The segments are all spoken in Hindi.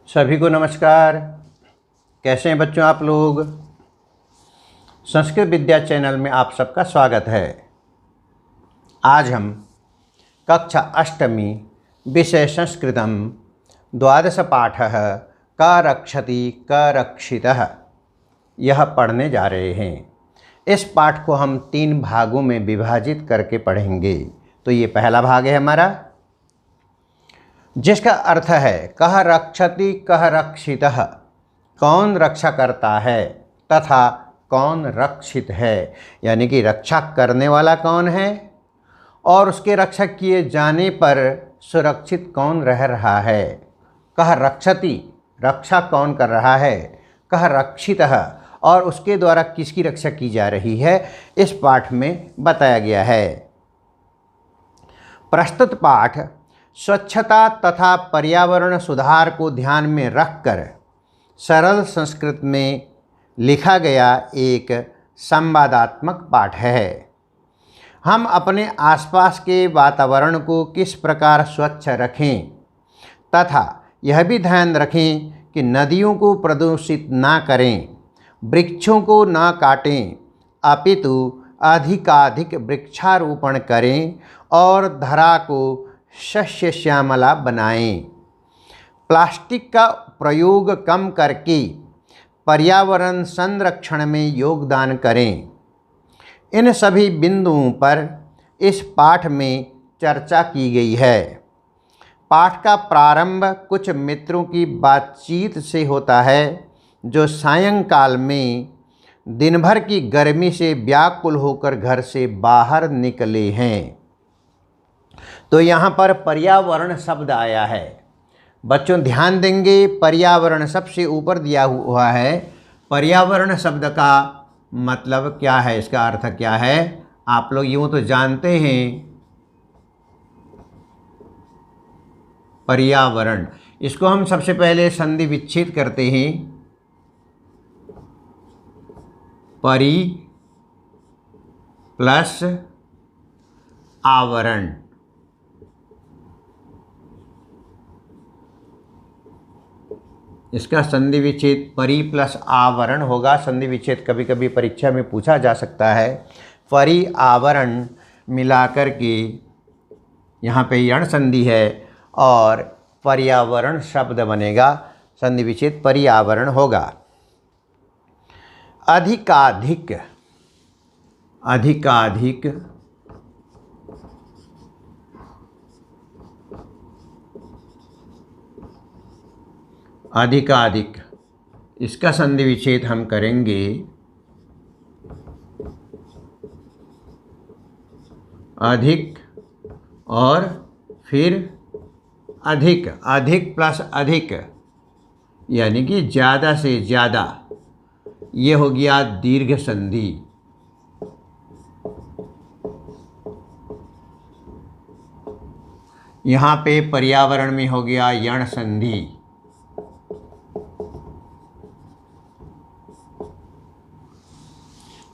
सभी को नमस्कार। कैसे हैं बच्चों आप लोग। संस्कृत विद्या चैनल में आप सबका स्वागत है। आज हम कक्षा अष्टमी विषय संस्कृतम द्वादश पाठः क रक्षति क रक्षितः यह पढ़ने जा रहे हैं। इस पाठ को हम 3 भागों में विभाजित करके पढ़ेंगे। तो ये पहला भाग है हमारा, जिसका अर्थ है कह रक्षति कह रक्षितः, कौन रक्षा करता है तथा कौन रक्षित है, यानी कि रक्षा करने वाला कौन है और उसके रक्षा किए जाने पर सुरक्षित कौन रह रहा है। कह रक्षति, रक्षा कौन कर रहा है, कह रक्षितः, और उसके द्वारा किसकी रक्षा की जा रही है, इस पाठ में बताया गया है। प्रस्तुत पाठ स्वच्छता तथा पर्यावरण सुधार को ध्यान में रखकर सरल संस्कृत में लिखा गया एक संवादात्मक पाठ है। हम अपने आसपास के वातावरण को किस प्रकार स्वच्छ रखें तथा यह भी ध्यान रखें कि नदियों को प्रदूषित ना करें, वृक्षों को ना काटें, अपितु अधिकाधिक वृक्षारोपण करें और धरा को शस्य श्यामला बनाएं। प्लास्टिक का प्रयोग कम करके पर्यावरण संरक्षण में योगदान करें। इन सभी बिंदुओं पर इस पाठ में चर्चा की गई है। पाठ का प्रारंभ कुछ मित्रों की बातचीत से होता है जो सायंकाल में दिन भर की गर्मी से व्याकुल होकर घर से बाहर निकले हैं। तो यहाँ पर पर्यावरण शब्द आया है। बच्चों ध्यान देंगे, पर्यावरण सबसे ऊपर दिया हुआ है। पर्यावरण शब्द का मतलब क्या है, इसका अर्थ क्या है, आप लोग यूँ तो जानते हैं। पर्यावरण, इसको हम सबसे पहले संधि विच्छेद करते हैं। परि प्लस आवरण, इसका संधि विच्छेद परि प्लस आवरण होगा। संधि विच्छेद कभी कभी परीक्षा में पूछा जा सकता है। परि आवरण मिलाकर के यहाँ पे यण संधि है और पर्यावरण शब्द बनेगा, संधि विच्छेद पर्यावरण होगा। अधिकाधिक, अधिकाधिक, अधिकाधिक, इसका संधि विच्छेद हम करेंगे अधिक और फिर अधिक, अधिक प्लस अधिक यानी कि ज़्यादा से ज़्यादा, ये हो गया दीर्घ संधि। यहाँ पे पर्यावरण में हो गया यण संधि।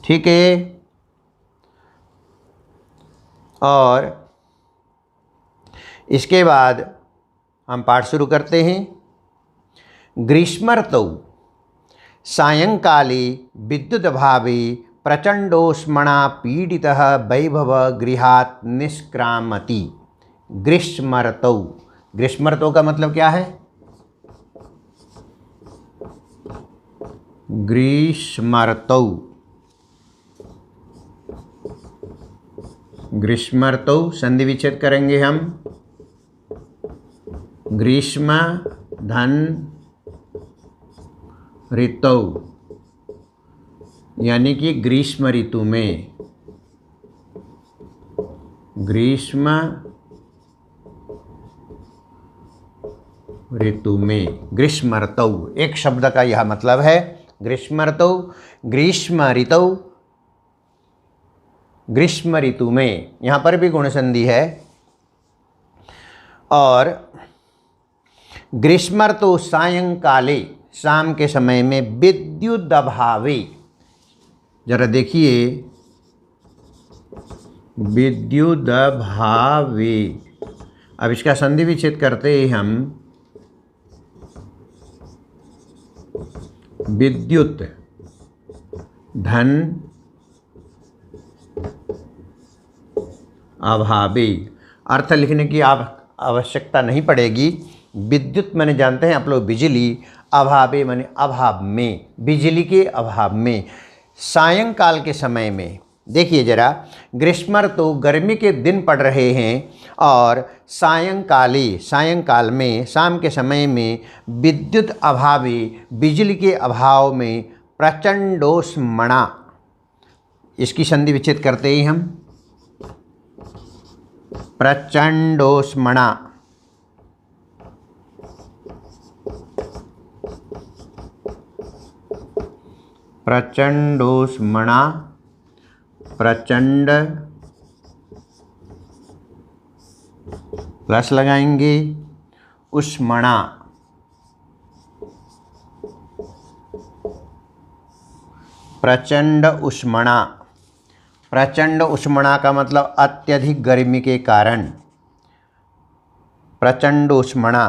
ठीक है, और इसके बाद हम पाठ शुरू करते हैं। ग्रीष्म ऋतौ सायंकाले विद्युत अभावे प्रचंडोष्मणा पीडितः वैभव गृहात् निष्क्रामति। ग्रीष्म ऋतौ, ग्रीष्म ऋतु का मतलब क्या है, ग्रीष्म ऋतौ, ग्रीष्म ऋतु संधि विच्छेद करेंगे हम। ग्रीष्म धन ऋतु यानी कि ग्रीष्म ऋतु में, ग्रीष्म ऋतु में, ग्रीष्म ऋतु एक शब्द का यह मतलब है। ग्रीष्म ऋतु, ग्रीष्म ऋतु, ग्रीष्म ऋतु में, यहाँ पर भी गुण संधि है। और ग्रीष्म ऋतु सायंकाले, शाम के समय में, विद्युत अभावे, जरा देखिए, विद्युत अभावे, अब इसका संधि विच्छेद करते हैं हम। विद्युत धन अभावे, अर्थ लिखने की आवश्यकता नहीं पड़ेगी। विद्युत माने जानते हैं आप लोग बिजली, अभावे माने अभाव में, बिजली के अभाव में। सायंकाल के समय में देखिए जरा, ग्रीष्म ऋतु गर्मी के दिन पड़ रहे हैं और सायंकाल में शाम के समय में विद्युत अभावे, बिजली के अभाव में प्रचंडोष्मणा, इसकी संधि विच्छेद करते ही हम प्रचंडोष्मणा, प्रचंडोष्मणा, प्रचंड प्लस लगाएंगे, उष्मणा, प्रचंड उष्मणा। प्रचंड उष्मणा का मतलब अत्यधिक गर्मी के कारण, प्रचंड उष्मणा,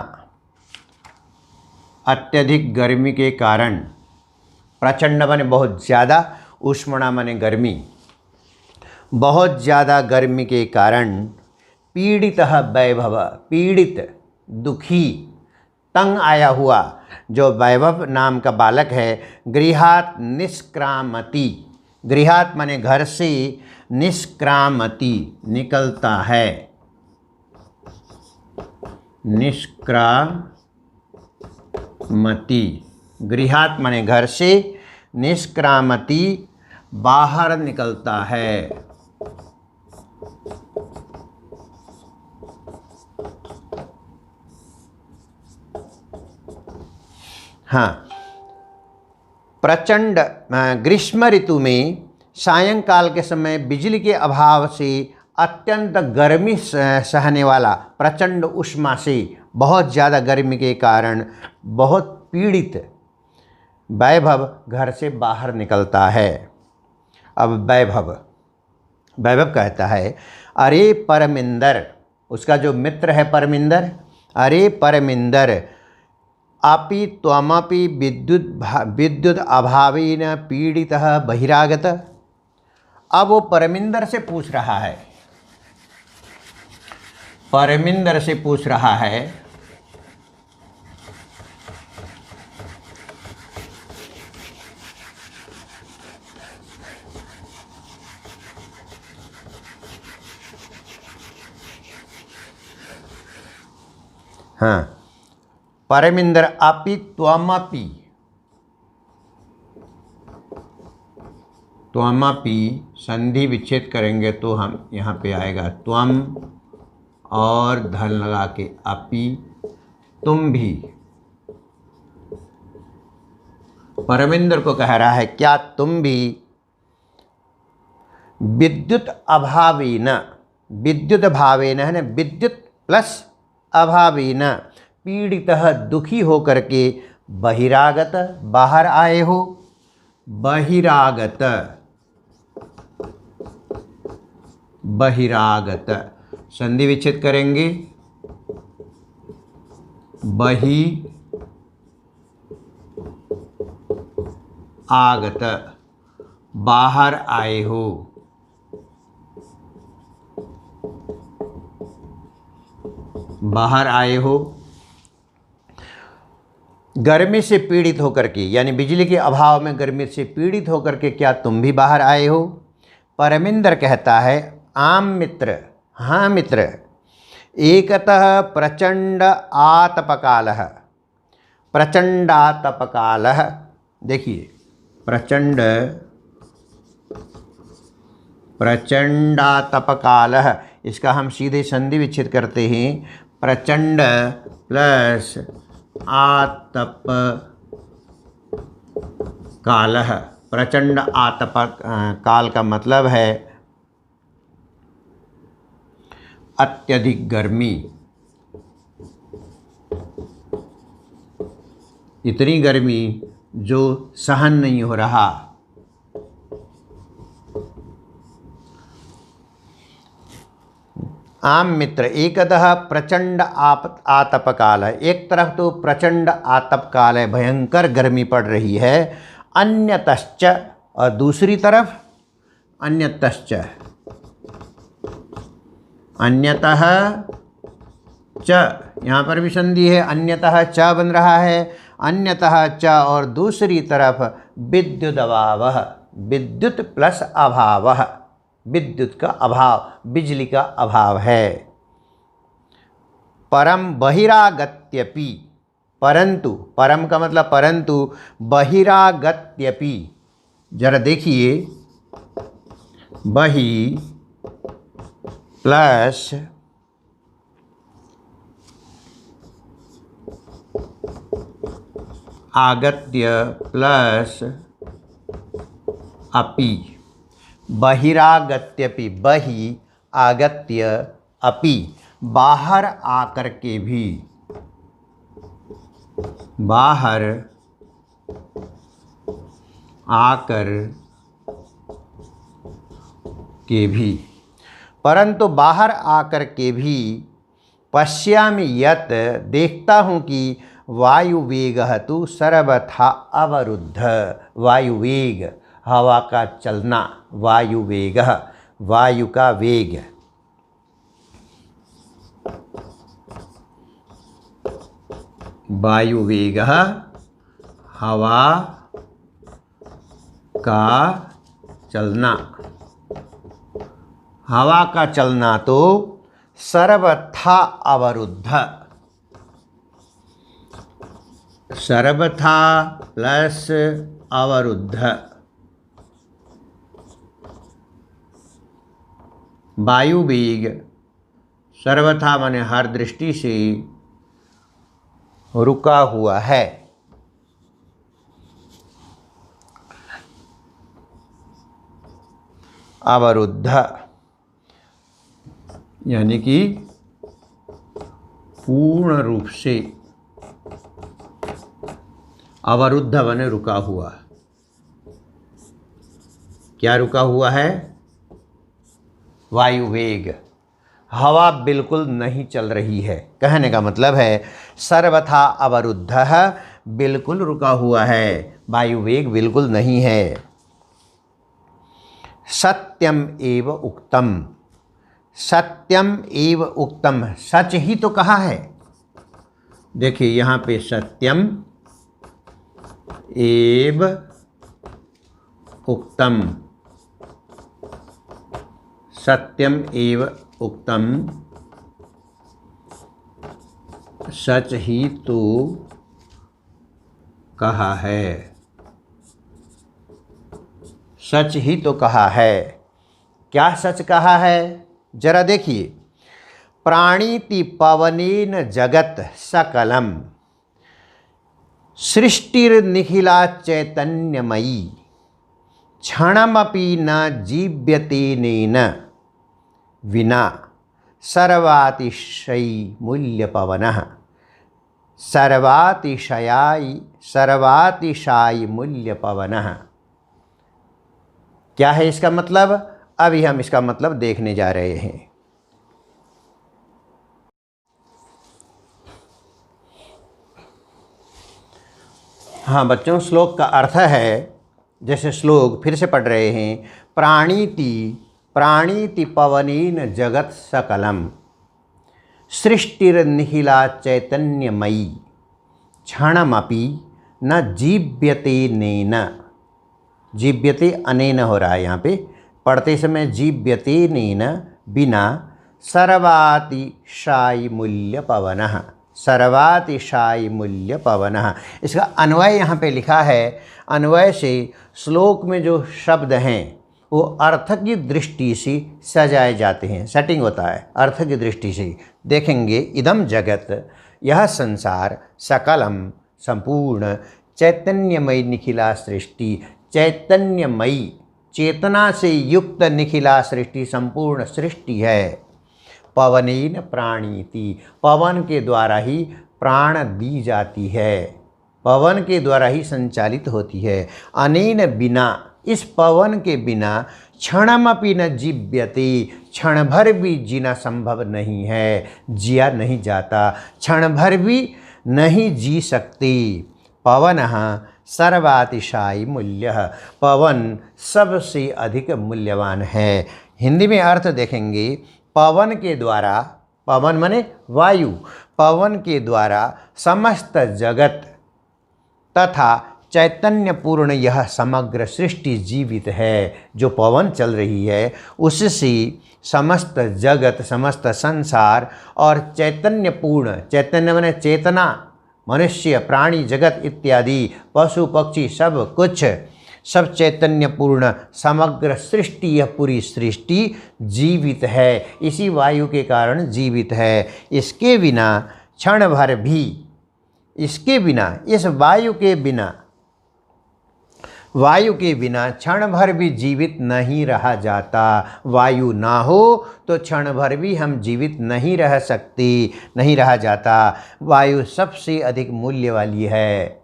अत्यधिक गर्मी के कारण। प्रचंड माने बहुत ज़्यादा, उष्मणा माने गर्मी। बहुत ज़्यादा गर्मी के कारण पीड़ितः वैभव, पीड़ित दुखी तंग आया हुआ जो वैभव नाम का बालक है, गृहात निष्क्रामति, गृहात माने घर से, निष्क्रामति निकलता है, निष्क्रामति, गृहात माने घर से, निष्क्रामति बाहर निकलता है। हाँ, प्रचंड ग्रीष्म ऋतु में सायंकाल के समय बिजली के अभाव से अत्यंत गर्मी सहने वाला, प्रचंड उष्मा से, बहुत ज़्यादा गर्मी के कारण बहुत पीड़ित वैभव घर से बाहर निकलता है। अब वैभव कहता है, अरे परमिंदर, उसका जो मित्र है परमिंदर, अरे परमिंदर, अपि त्वमपि विद्युत अभावेन पीड़ितः बहिरागत। अब वो परमिंदर से पूछ रहा है, परमिंदर से पूछ रहा है, हाँ, परमिंदर अपि त्वमपि, त्वमपि संधि विच्छेद करेंगे तो हम यहाँ पे आएगा त्वम और धन लगा के अपि, तुम भी। परमिंदर को कह रहा है, क्या तुम भी विद्युत अभावेन, विद्युत भावेन है ना, विद्युत प्लस अभावेन, पीड़ितः दुखी होकर के बहिरागत बाहर आए हो, बहिरागत, बहिरागत संधि विच्छेद करेंगे, बहि आगत बाहर आए हो, बाहर आए हो, गर्मी से पीड़ित होकर के, यानी बिजली के अभाव में गर्मी से पीड़ित होकर के क्या तुम भी बाहर आए हो। परमिंदर कहता है, आम मित्र, हाँ मित्र, एकतः प्रचंड आतपकालः, प्रचंडातपकालः, देखिए प्रचंडातपकालः, इसका हम सीधे संधि विच्छेद करते हैं, प्रचंड प्लस आतप कालः। प्रचंड आतप काल का मतलब है अत्यधिक गर्मी, इतनी गर्मी जो सहन नहीं हो रहा। आम मित्र एकतः प्रचंड आतप काल है, एक तरफ तो प्रचंड आतप काल है, भयंकर गर्मी पड़ रही है। अन्यतश्च, और दूसरी तरफ अन्यतश्च, अन्यतः च, यहाँ पर भी संधि है, अन्यतः च बन रहा है। अन्यतः च, और दूसरी तरफ विद्युत अभावः, विद्युत प्लस अभावः, विद्युत का अभाव, बिजली का अभाव है। परम बहिरागत्यपि, परंतु, परम का मतलब परंतु, बहिरागत्यपि, जरा देखिए, बहि प्लस आगत्य प्लस अपि, बहिरागत्यपि, बहि आगत्य अपि, बाहर आकर के भी, बाहर आकर के भी, परंतु बाहर आकर के भी, पश्यामि यत्, देखता हूँ कि वायुवेगः तु सर्वथा अवरुद्ध, वायुवेग, हवा का चलना, वायुवेगः, वायु का वेग, वायुवेगः, हवा का चलना, हवा का चलना तो सर्वथा अवरुद्ध, सर्वथा प्लस अवरुद्ध, वायु वेग सर्वथा माने हर दृष्टि से रुका हुआ है। अवरुद्ध यानी कि पूर्ण रूप से, अवरुद्ध बने रुका हुआ। क्या रुका हुआ है? वायु वेग, हवा बिल्कुल नहीं चल रही है। कहने का मतलब है सर्वथा अवरुद्धः, बिल्कुल रुका हुआ है, वायु वेग बिल्कुल नहीं है। सत्यम एव उक्तम, सत्यम एव उक्तम, सच ही तो कहा है। देखिए यहाँ पे सत्यम एव उक्तम, सत्यम एव उक्तम, सच ही तो कहा है, सच ही तो कहा है। क्या सच कहा है? जरा देखिए, प्राणीति पवनेन जगत सकलम, सृष्टिर्निखिला चैतन्यमयी, क्षणमपि न जीव्यतेनेन विना, सर्वातिशयी मूल्यपवनः, सर्वातिशायी मूल्यपवनः। क्या है इसका मतलब? अभी हम इसका मतलब देखने जा रहे हैं। हाँ बच्चों, श्लोक का अर्थ है, जैसे श्लोक फिर से पढ़ रहे हैं, प्राणीति पवनेन जगत सकलम, सृष्टिर्निखिला चैतन्यमयी, क्षणमपि न जीव्यते नेन, जीव्यते अनेन हो रहा है यहाँ पे, पढ़ते समय जीव्यते नेन बिना, सर्वातिशायी मूल्यपवनः, सर्वातिशायी मूल्यपवनः। इसका अन्वय यहाँ पे लिखा है। अन्वय से श्लोक में जो शब्द हैं वो अर्थ की दृष्टि से सजाए जाते हैं, सेटिंग होता है अर्थ की दृष्टि से। देखेंगे, इदम जगत, यह संसार, सकलम संपूर्ण, चैतन्यमयी निखिला सृष्टि, चैतन्यमयी चेतना से युक्त निखिला सृष्टि, संपूर्ण सृष्टि है। पवनेन प्राणीति, पवन के द्वारा ही प्राण दी जाती है, पवन के द्वारा ही संचालित होती है। अनेन बिना, इस पवन के बिना क्षणमपि न जीव्यते, क्षण भर भी जीना संभव नहीं है, जिया नहीं जाता, क्षण भर भी नहीं जी सकती। पवनः सर्वातिशायी मूल्यः, पवन सबसे अधिक मूल्यवान है। हिंदी में अर्थ देखेंगे, पवन के द्वारा, पवन माने वायु, पवन के द्वारा समस्त जगत तथा चैतन्यपूर्ण यह समग्र सृष्टि जीवित है। जो पवन चल रही है उससे समस्त जगत, समस्त संसार और चैतन्यपूर्ण, चैतन्य माने चेतना, मनुष्य, प्राणी जगत इत्यादि, पशु पक्षी, सब कुछ, सब चैतन्यपूर्ण समग्र सृष्टि, यह पूरी सृष्टि जीवित है, इसी वायु के कारण जीवित है। इसके बिना क्षण भर भी, इसके बिना, इस वायु के बिना क्षण भर भी जीवित नहीं रहा जाता। वायु ना हो तो क्षण भर भी हम जीवित नहीं रह सकते, नहीं रहा जाता। वायु सबसे अधिक मूल्य वाली है।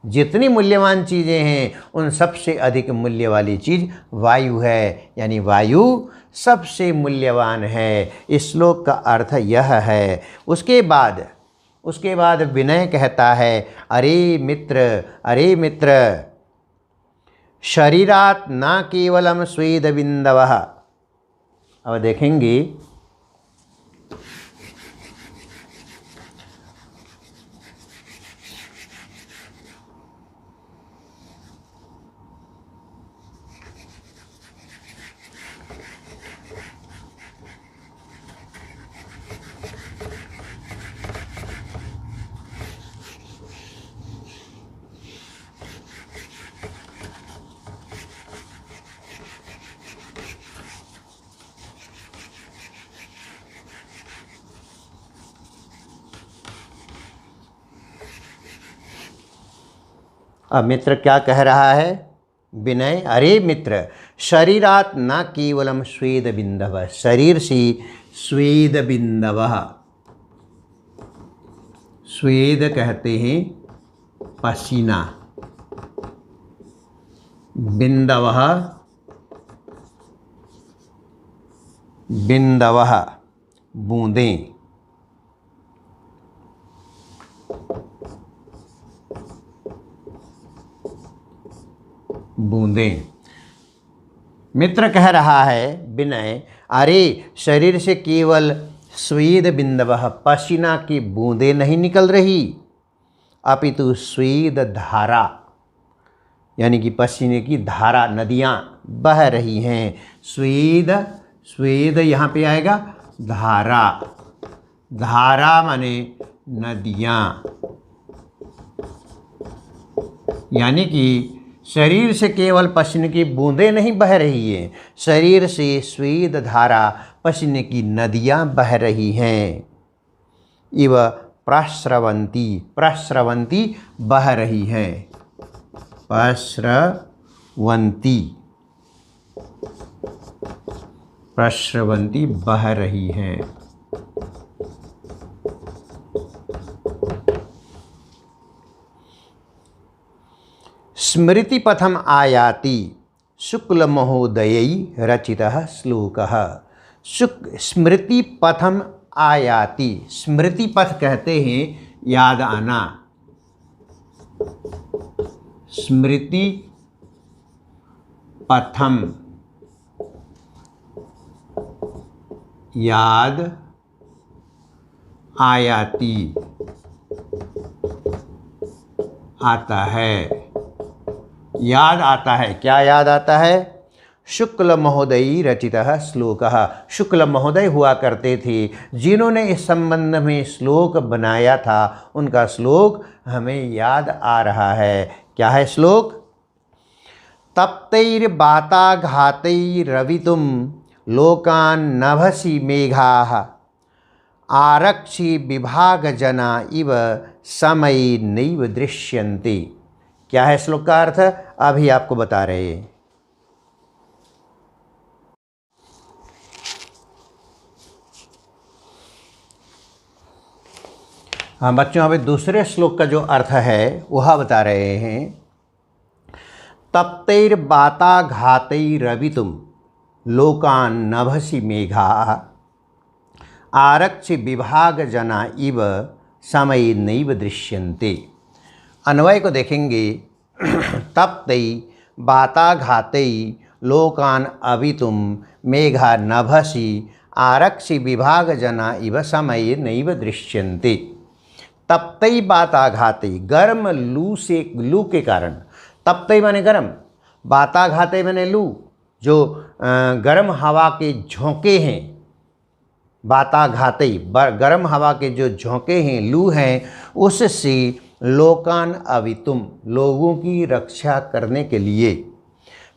जितनी मूल्यवान चीज़ें हैं उन सबसे अधिक मूल्य वाली चीज़ वायु है, यानी वायु सबसे मूल्यवान है। इस श्लोक का अर्थ यह है। उसके बाद विनय कहता है, अरे मित्र, शरीरात न केवलम स्वेद बिंदवः। अब देखेंगे, अब मित्र क्या कह रहा है? विनय, अरे मित्र, शरीरात न केवलम स्वेद बिंदव, शरीर से स्वेद बिंदव, स्वेद कहते हैं पसीना, बिंदव बूंदें, मित्र कह रहा है विनय, अरे शरीर से केवल स्वेद बिंदवः, पसीना की बूंदें नहीं निकल रही, अपितु स्वेद धारा, यानी कि पसीने की धारा, नदियाँ बह रही हैं। स्वेद यहाँ पे आएगा धारा, धारा माने नदियाँ, यानी कि शरीर से केवल पसीने की बूंदें नहीं बह रही हैं, शरीर से स्वेद धारा, पसीने की नदियाँ बह रही हैं। इव प्रस्रवंती, प्रस्रवंती बह रही हैं, प्रस्रवंती बह रही हैं। स्मृति पथम आयाति शुक्ल महोदयी रचितः श्लोकः। स्मृति पथम आयाति, स्मृति पथ कहते हैं याद आना, स्मृति पथम याद आयाति, आता है, याद आता है। क्या याद आता है? शुक्ल महोदयी रचितः श्लोकः, शुक्ल महोदय हुआ करते थे जिन्होंने इस संबंध में श्लोक बनाया था, उनका श्लोक हमें याद आ रहा है। क्या है श्लोक? तप्तैर्बाताघातैरवितुं लोकान् नभसि मेघाः, आरक्षि विभागजना इव समय नैव दृश्यन्ते। क्या है श्लोक का अर्थ? अभी आपको बता रहे हैं। हाँ बच्चों, अभी दूसरे श्लोक का जो अर्थ है वह बता रहे हैं। तप्तैर्वाताघातैरवितुं लोकान् नभसि मेघाः आरक्षि विभागजना इव समय नैव दृश्यन्ते। अन्वय को देखेंगे। तप्तै वाताघातै लोकान् अवितुं मेघा नभसि आरक्षि विभागजना इव समय नैव दृश्यन्ते। तप्तै वाताघातै, गर्म लू के कारण, तप्तै माने गर्म, वाताघातै माने लू, जो गर्म हवा के झोंके हैं, वाताघातै गर्म हवा के जो झोंके हैं, लू हैं, उससे लोकान अवितुम, लोगों की रक्षा करने के लिए,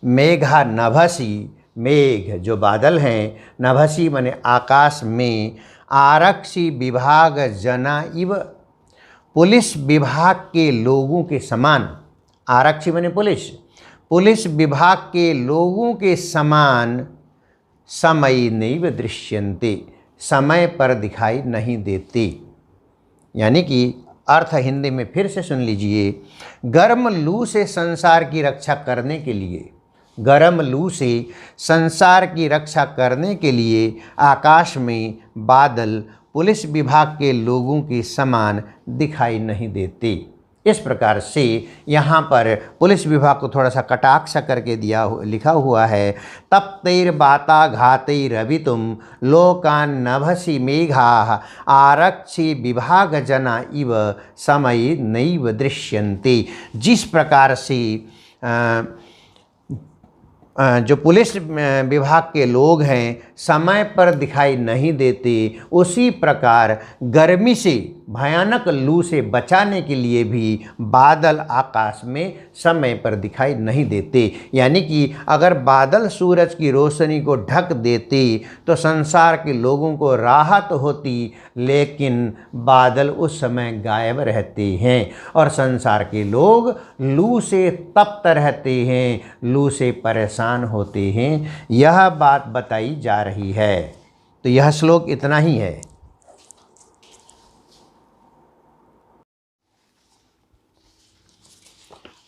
मेघा नभसि, मेघ जो बादल हैं, नभसि माने आकाश में, आरक्षि विभाग जना इव, पुलिस विभाग के लोगों के समान, आरक्षि माने पुलिस, पुलिस विभाग के लोगों के समान समय नैव दृश्यन्ते, समय पर दिखाई नहीं देते। यानी कि अर्थ हिंदी में फिर से सुन लीजिए। गर्म लू से संसार की रक्षा करने के लिए, गर्म लू से संसार की रक्षा करने के लिए आकाश में बादल पुलिस विभाग के लोगों के समान दिखाई नहीं देते। इस प्रकार से यहाँ पर पुलिस विभाग को थोड़ा सा कटाक्ष करके लिखा हुआ है। तप्तैर्वाताघातैरवितुं लोकान् नभसि मेघाः आरक्षि विभागजना इव समय नैव दृश्यन्ते। जिस प्रकार से जो पुलिस विभाग के लोग हैं समय पर दिखाई नहीं देते, उसी प्रकार गर्मी से, भयानक लू से बचाने के लिए भी बादल आकाश में समय पर दिखाई नहीं देते। यानी कि अगर बादल सूरज की रोशनी को ढक देते तो संसार के लोगों को राहत होती, लेकिन बादल उस समय गायब रहते हैं और संसार के लोग लू से तप्त रहते हैं, लू से परेशान होते हैं। यह बात बताई जा रही है। तो यह श्लोक इतना ही है।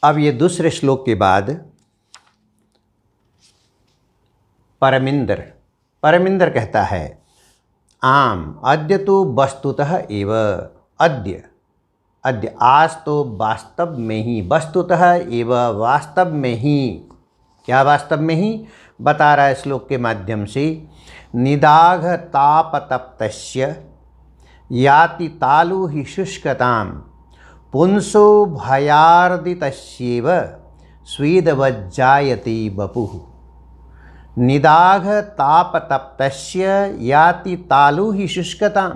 अब ये दूसरे श्लोक के बाद परमिंदर कहता है, आम अद्य तो वस्तुतः एव, अद्य आज तो वास्तव में ही, वस्तुतः एव वास्तव में ही, क्या वास्तव में ही बता रहा है श्लोक के माध्यम से। निदाघ तापतप्तस्य याति तालु हि शुष्कतां पुंसो भयार्दितस्येव स्वेदवज्जायते वपुः। निदाघ तापतप्तस्य याति तालु हि शुष्कतां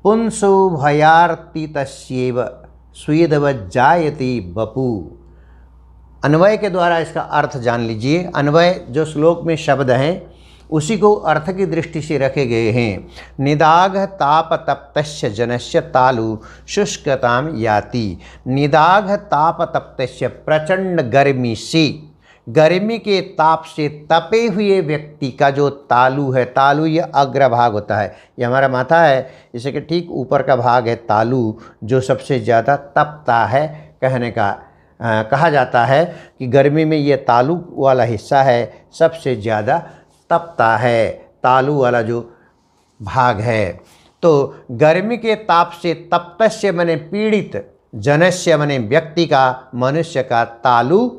पुंसो भयार्दितस्येव स्वेदवज्जायते वपुः। अन्वय के द्वारा इसका अर्थ जान लीजिए। अन्वय जो श्लोक में शब्द हैं उसी को अर्थ की दृष्टि से रखे गए हैं। निदाघ ताप तप्तस्य जनस्य तालु शुष्कताम याति। निदाघ ताप तप्तस्य, प्रचंड गर्मी से, गर्मी के ताप से तपे हुए व्यक्ति का जो तालु है, तालु ये अग्रभाग होता है, ये हमारा माथा है, इसे के ठीक ऊपर का भाग है तालु, जो सबसे ज़्यादा तपता है। कहने का कहा जाता है कि गर्मी में ये तालु वाला हिस्सा है सबसे ज़्यादा तपता है, तालु वाला जो भाग है। तो गर्मी के ताप से तप्तस्य मने पीड़ित, जनस्य मने व्यक्ति का, मनुष्य का, तालु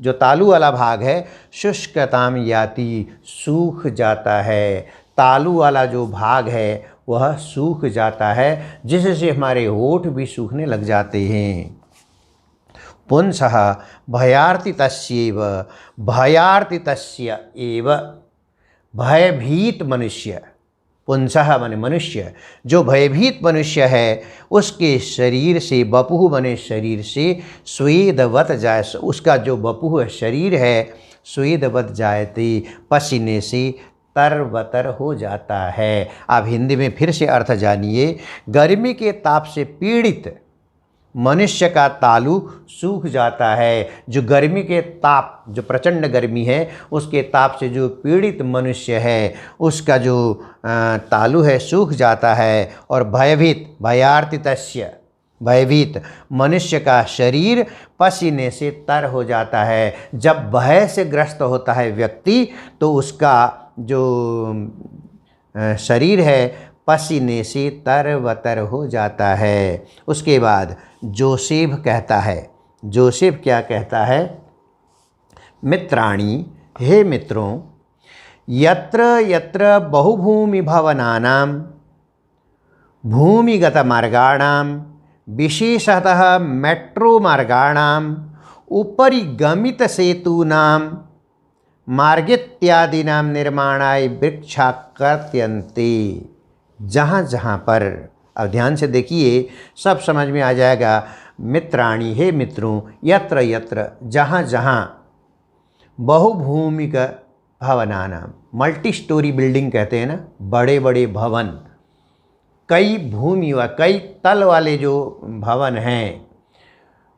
जो तालु वाला भाग है, शुष्कताम याति सूख जाता है। तालु वाला जो भाग है वह सूख जाता है, जिससे हमारे होठ भी सूखने लग जाते हैं। पुंसः भयार्तितस्यैव, भयार्तितस्य एव, भयभीत मनुष्य, पुंसः माने मनुष्य, जो भयभीत मनुष्य है उसके शरीर से, वपुः माने शरीर से, स्वेदवत जाय, उसका जो वपुः शरीर है स्वेदवत जायते, पसीने से तरबतर हो जाता है। आप हिंदी में फिर से अर्थ जानिए। गर्मी के ताप से पीड़ित मनुष्य का तालु सूख जाता है। जो गर्मी के ताप, जो प्रचंड गर्मी है उसके ताप से जो पीड़ित मनुष्य है उसका जो तालु है सूख जाता है। और भयभीत, भयार्तितस्य, भयभीत मनुष्य का शरीर पसीने से तर हो जाता है। जब भय से ग्रस्त होता है व्यक्ति तो उसका जो शरीर है पसीने से तर-बतर हो जाता है। उसके बाद जोसेफ कहता है, जोसेफ क्या कहता है? मित्राणि, हे मित्रों, यत्र यत्र बहुभूमि भवनानां भूमिगत मार्गाणां विशेषतः मेट्रो मार्गाणां उपरि गमित सेतूनां मार्गित्यादीनां निर्माणाय वृक्षा कर्तयन्ते। जहाँ जहाँ पर, अब ध्यान से देखिए सब समझ में आ जाएगा। मित्राणि, हे मित्रों, यत्र यत्र, जहाँ जहाँ, बहुभूमिक भवनानां, मल्टी स्टोरी बिल्डिंग कहते हैं ना, बड़े बड़े भवन, कई भूमि व कई तल वाले जो भवन हैं,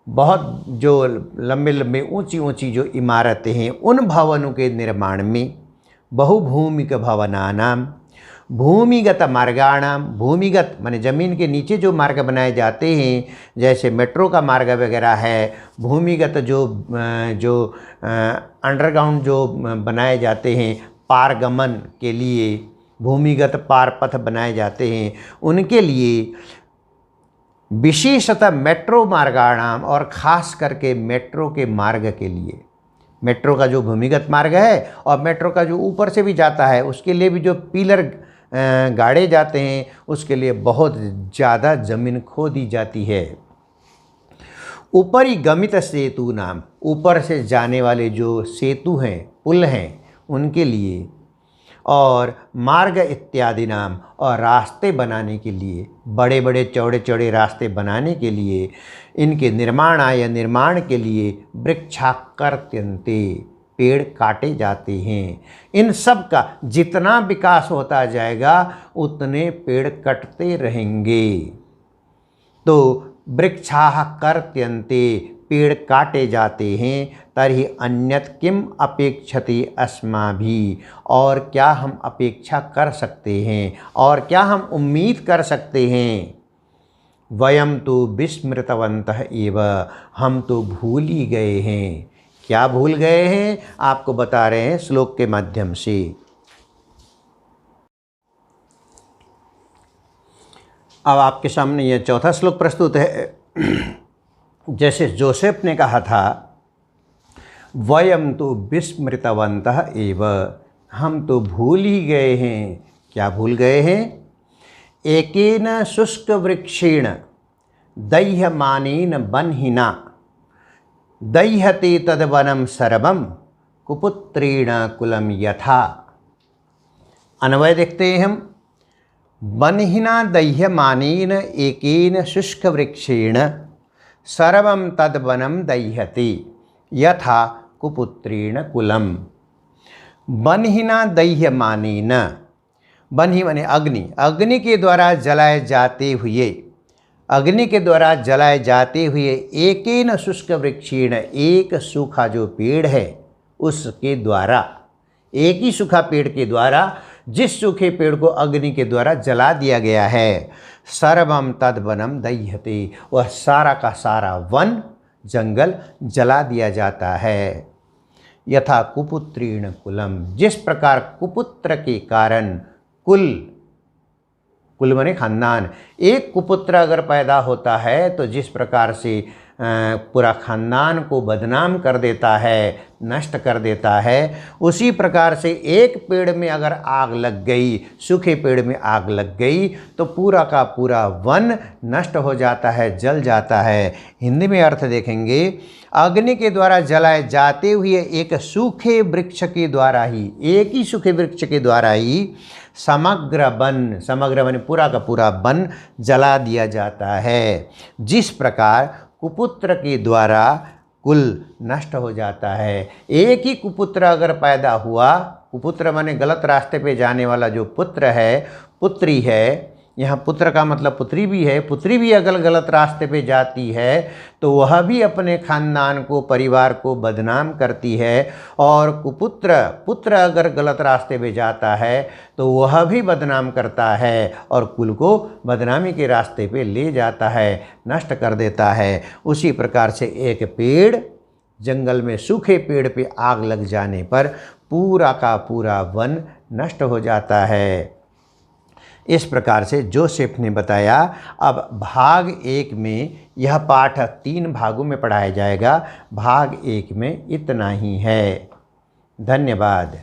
बहुत जो लंबे लंबे ऊंची ऊंची जो इमारतें हैं, उन भवनों के निर्माण में बहुभूमिक भवनानां भूमिगत मार्गाणाम, भूमिगत माने ज़मीन के नीचे जो मार्ग बनाए जाते हैं, जैसे मेट्रो का मार्ग वगैरह है, भूमिगत जो अंडरग्राउंड जो बनाए जाते हैं पारगमन के लिए, भूमिगत पारपथ बनाए जाते हैं, उनके लिए विशेषतः मेट्रो मार्गाणाम, और ख़ास करके मेट्रो के मार्ग के लिए, मेट्रो का जो भूमिगत मार्ग है और मेट्रो का जो ऊपर से भी जाता है, उसके लिए भी जो पिलर गाड़े जाते हैं, उसके लिए बहुत ज़्यादा ज़मीन खो दी जाती है। ऊपरी गमित सेतु नाम, ऊपर से जाने वाले जो सेतु हैं, पुल हैं, उनके लिए, और मार्ग इत्यादि नाम, और रास्ते बनाने के लिए, बड़े बड़े चौड़े चौड़े रास्ते बनाने के लिए, इनके निर्माण के लिए वृक्षाकर्त्यन्ते, पेड़ काटे जाते हैं। इन सब का जितना विकास होता जाएगा उतने पेड़ कटते रहेंगे। तो वृक्षाः कर्त्यन्ते, पेड़ काटे जाते हैं, तर्हि अन्यत् किम अपेक्षते अस्माभिः, और क्या हम अपेक्षा कर सकते हैं, और क्या हम उम्मीद कर सकते हैं? वयम तो विस्मृतवन्तः एव, हम तो भूल ही गए हैं। क्या भूल गए हैं? आपको बता रहे हैं श्लोक के माध्यम से। अब आपके सामने यह चौथा श्लोक प्रस्तुत है। जैसे जोसेफ ने कहा था, वयम तो विस्मृतवन्तः एव, हम तो भूल ही गए हैं। क्या भूल गए हैं? एकेन शुष्क वृक्षेण दह्यमानेन वह्निना दह्यते तद्वनं सर्वं कुपुत्रेण कुलं यथा। अन्वय देखते हैं हम। वह्निना दह्यमानेन एकेन शुष्क वृक्षेण सर्वं तद्वनं दह्यते यथा कुपुत्रेण कुलम। वह्निना दह्यमानेन, वह्नि माने अग्नि, अग्नि के द्वारा जलाए जाते हुए, अग्नि के द्वारा जलाए जाते हुए, एकेन शुष्क वृक्षेण, एक सूखा जो पेड़ है उसके द्वारा, एक ही सूखा पेड़ के द्वारा, जिस सूखे पेड़ को अग्नि के द्वारा जला दिया गया है, सर्वम तद्वनम दह्यते, वह सारा का सारा वन जंगल जला दिया जाता है। यथा कुपुत्रेण कुलम, जिस प्रकार कुपुत्र के कारण कुल, कुल माने खानदान, एक कुपुत्र अगर पैदा होता है तो जिस प्रकार से पूरा खानदान को बदनाम कर देता है, नष्ट कर देता है, उसी प्रकार से एक पेड़ में अगर आग लग गई, सूखे पेड़ में आग लग गई, तो पूरा का पूरा वन नष्ट हो जाता है, जल जाता है। हिंदी में अर्थ देखेंगे, अग्नि के द्वारा जलाए जाते हुए एक सूखे वृक्ष के द्वारा ही, एक ही सूखे वृक्ष के द्वारा ही समग्र वन, समग्र वन पूरा का पूरा वन जला दिया जाता है। जिस प्रकार कुपुत्र के द्वारा कुल नष्ट हो जाता है। एक ही कुपुत्र अगर पैदा हुआ, कुपुत्र माने गलत रास्ते पे जाने वाला जो पुत्र है, पुत्री है, यहाँ पुत्र का मतलब पुत्री भी है, पुत्री भी अगर गलत रास्ते पे जाती है तो वह भी अपने खानदान को, परिवार को बदनाम करती है, और पुत्र अगर गलत रास्ते पे जाता है तो वह भी बदनाम करता है और कुल को बदनामी के रास्ते पे ले जाता है, नष्ट कर देता है। उसी प्रकार से एक पेड़, जंगल में सूखे पेड़ पे आग लग जाने पर पूरा का पूरा वन नष्ट हो जाता है। इस प्रकार से जोसेफ ने बताया। अब भाग 1 में यह पाठ 3 भागों में पढ़ाया जाएगा। भाग 1 में इतना ही है। धन्यवाद।